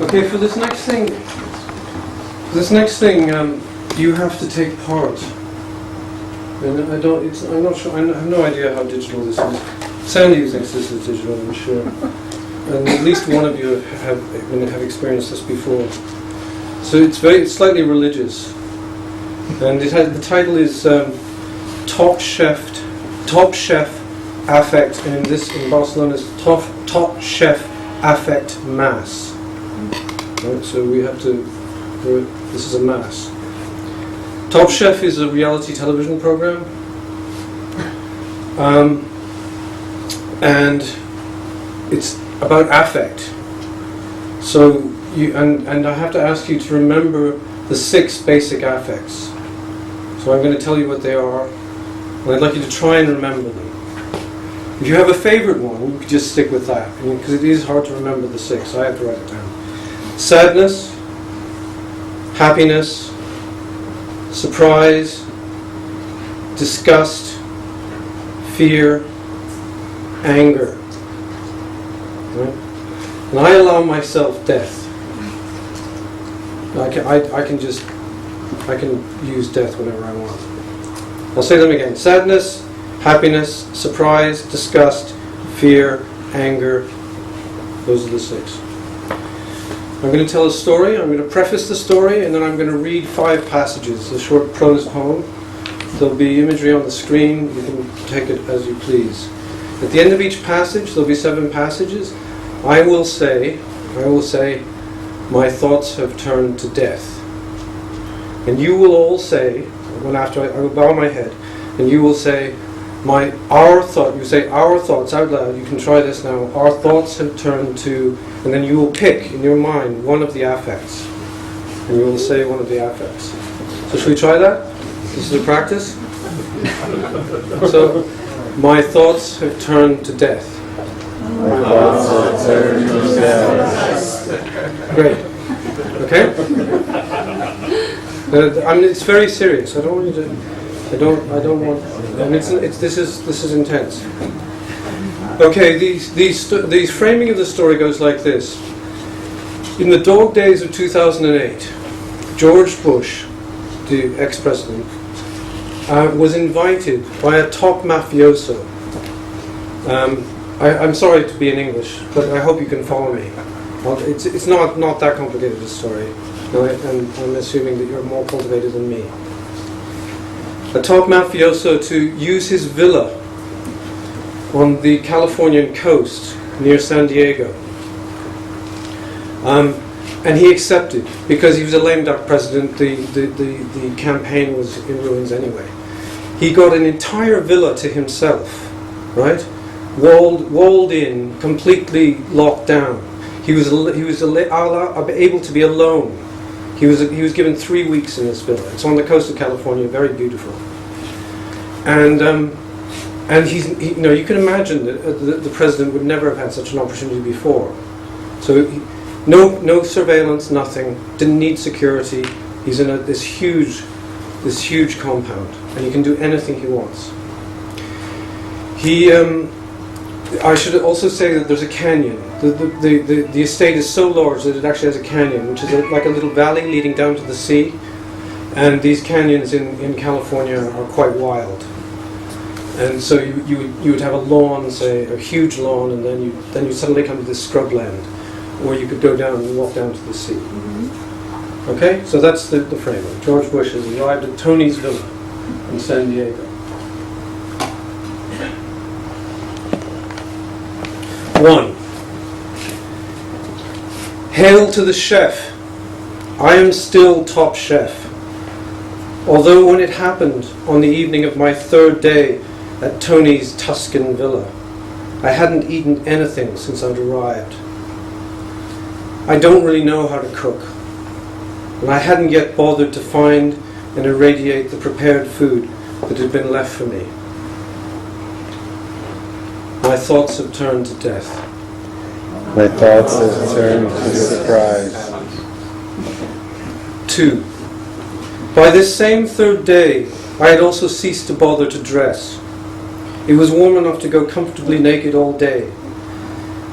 Okay, for this next thing, you have to take part. And I'm not sure. I have no idea how digital this is. Sandy thinks this is digital, I'm sure. And at least one of you have experienced this before. So it's slightly religious, and the title is Top Chef Affect, and in Barcelona is Top Chef Affect Mass. Right, so we have to. This is a mass. Top Chef is a reality television program, and it's about affect. So and I have to ask you to remember the 6 basic affects. So I'm going to tell you what they are, and I'd like you to try and remember them. If you have a favorite one, you can just stick with that, because it is hard to remember the 6, so I have to write it down. Sadness, happiness, surprise, disgust, fear, anger. Right? And I allow myself death. I can use death whenever I want. I'll say them again. Sadness, happiness, surprise, disgust, fear, anger. Those are the 6. I'm going to tell a story. I'm going to preface the story, and then I'm going to read 5 passages, a short prose poem. There'll be imagery on the screen. You can take it as you please. At the end of each passage, there'll be 7 passages. I will say, my thoughts have turned to death. And you will all say, after I will bow my head, and you will say, you say our thoughts out loud. You can try this now. Our thoughts have turned to, and then you will pick in your mind one of the affects, and you will say one of the affects. So should we try that? This is a practice. So, my thoughts have turned to death. My thoughts have turned to death. Great. Okay. It's very serious. I don't want you to. I don't want. And this is intense. Okay. The framing of the story goes like this. In the dog days of 2008, George Bush, the ex-president, was invited by a top mafioso. I'm sorry to be in English, but I hope you can follow me. It's not that complicated a story, and I'm assuming that you're more cultivated than me. A top mafioso to use his villa on the Californian coast near San Diego. And he accepted, because he was a lame duck president. The campaign was in ruins anyway. He got an entire villa to himself, right? Walled in, completely locked down. He was able to be alone. He was given 3 weeks in this villa. It's on the coast of California, very beautiful. And you can imagine that the president would never have had such an opportunity before. So no surveillance, nothing. Didn't need security. He's in this huge compound, and he can do anything he wants. I should also say that there's a canyon. The estate is so large that it actually has a canyon, which is like a little valley leading down to the sea. And these canyons in California are quite wild. And so you would have a lawn, say a huge lawn, and then you suddenly come to this scrubland, or you could go down and walk down to the sea. Mm-hmm. Okay, so that's the framework. George Bush has arrived at Tony's villa in San Diego. 1. Hail to the chef. I am still top chef. Although when it happened on the evening of my 3rd day at Tony's Tuscan villa, I hadn't eaten anything since I'd arrived. I don't really know how to cook, and I hadn't yet bothered to find and irradiate the prepared food that had been left for me. My thoughts have turned to death. My thoughts have turned to surprise. 2. By this same 3rd day, I had also ceased to bother to dress. It was warm enough to go comfortably naked all day.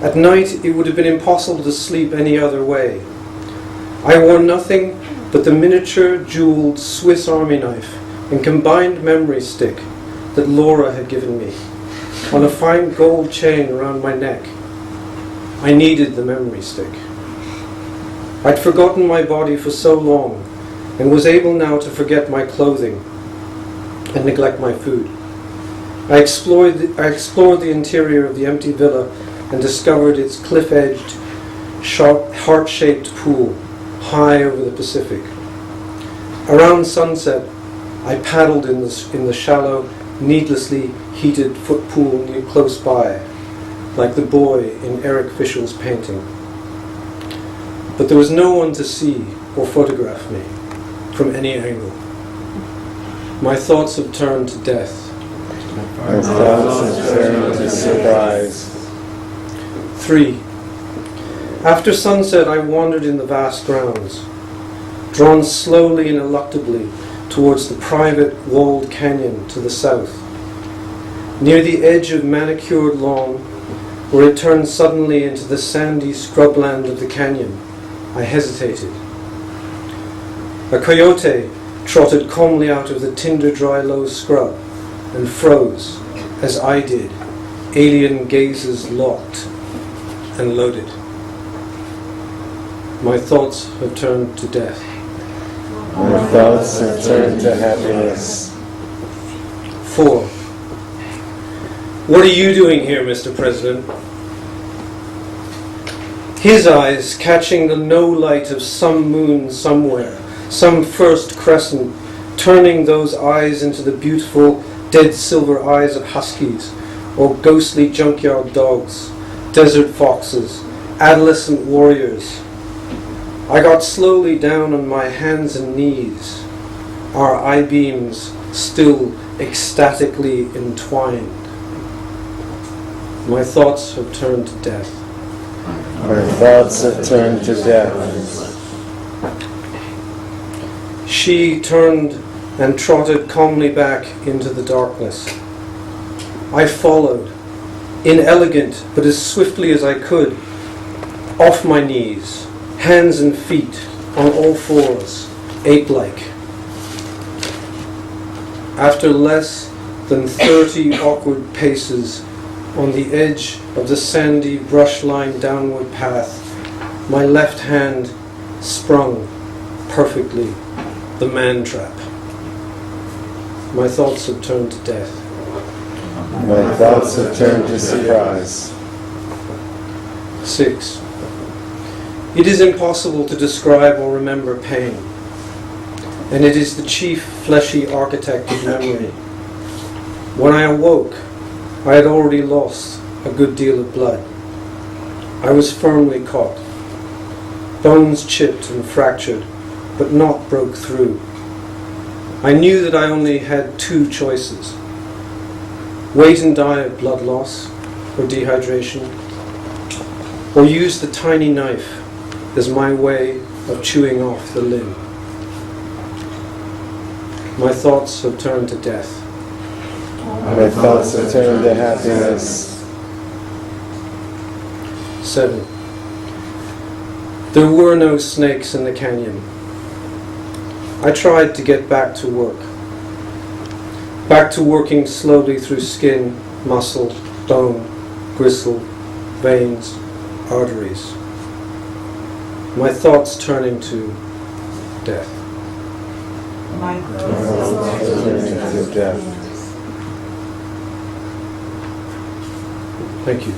At night, it would have been impossible to sleep any other way. I wore nothing but the miniature jeweled Swiss Army knife and combined memory stick that Laura had given me on a fine gold chain around my neck. I needed the memory stick. I'd forgotten my body for so long and was able now to forget my clothing and neglect my food. I explored the interior of the empty villa and discovered its cliff-edged, sharp, heart-shaped pool high over the Pacific. Around sunset, I paddled in the shallow, needlessly heated foot pool close by, like the boy in Eric Fischl's painting. But there was no one to see or photograph me from any angle. My thoughts have turned to death. My thoughts have turned to surprise. 3. After sunset, I wandered in the vast grounds, drawn slowly and ineluctably towards the private walled canyon to the south. Near the edge of manicured lawn, where it turned suddenly into the sandy scrubland of the canyon, I hesitated. A coyote trotted calmly out of the tinder-dry low scrub and froze, as I did, alien gazes locked and loaded. My thoughts have turned to death. My thoughts have turned to happiness. 4. What are you doing here, Mr. President? His eyes catching the no light of some moon somewhere, some first crescent, turning those eyes into the beautiful dead silver eyes of huskies, or ghostly junkyard dogs, desert foxes, adolescent warriors. I got slowly down on my hands and knees, our eye-beams still ecstatically entwined. My thoughts have turned to death. My thoughts have turned to death. She turned and trotted calmly back into the darkness. I followed, inelegant but as swiftly as I could, off my knees, hands and feet on all fours, ape-like. After less than 30 awkward paces on the edge of the sandy brush-lined downward path, my left hand sprung perfectly the man-trap. My thoughts have turned to death. My thoughts have turned to surprise. 6. It is impossible to describe or remember pain, and it is the chief fleshy architect of memory. When I awoke, I had already lost a good deal of blood. I was firmly caught. Bones chipped and fractured, but not broke through. I knew that I only had 2 choices: wait and die of blood loss or dehydration, or use the tiny knife as my way of chewing off the limb. My thoughts have turned to death. My thoughts have turned to happiness. 7. There were no snakes in the canyon. I tried to get back to work. Back to working slowly through skin, muscle, bone, gristle, veins, arteries. My thoughts turning to death. My My thoughts have turned to death. Thank you.